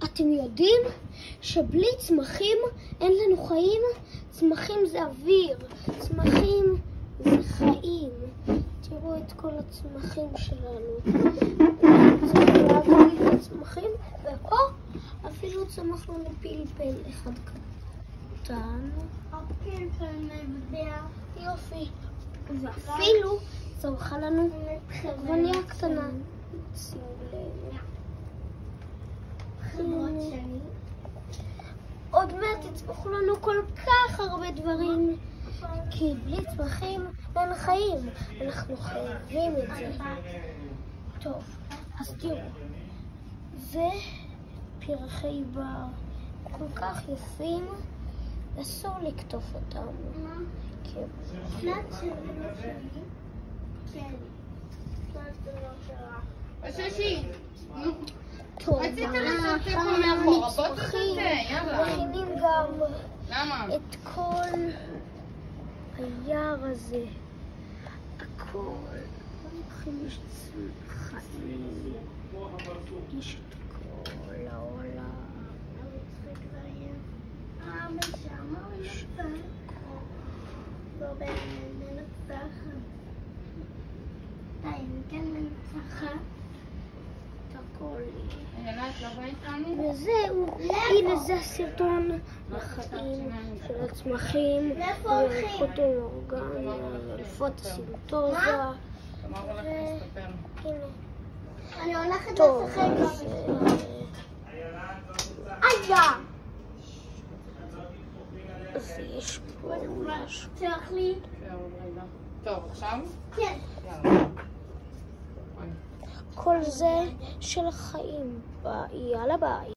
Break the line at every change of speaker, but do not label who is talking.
אתם יודעים שבלי צמחים אין לנו חיים? צמחים זה אוויר, צמחים זה חיים. תראו את כל הצמחים שלנו. צריך להביא את הצמחים, ופה אפילו צמח לנו פלפל אחד קטן.
הפלפל מבדע.
יופי. ואפילו צמחה לנו עגבנייה קטנה. שימו לב. עוד מעט יצמחו לנו כל כך הרבה דברים, כי בלי צמחים אין חיים. אנחנו חייבים את זה. טוב, אז תראו, זה פרחי בר כל כך יפים, אסור לקטוף אותם. טוב, מצמחים מכינים גם את כל היער הזה. הכל. יש צמחים, יש את כל העולם. וזהו, הנה זה הסרטון לחיים של הצמחים, פוטו-אורגניה, פוטוסינתוזה.
אני הולכת לשחק.
אז יש פה משהו.
צריך לי?
טוב, עכשיו?
כן.
כל זה של החיים. יאללה ביי.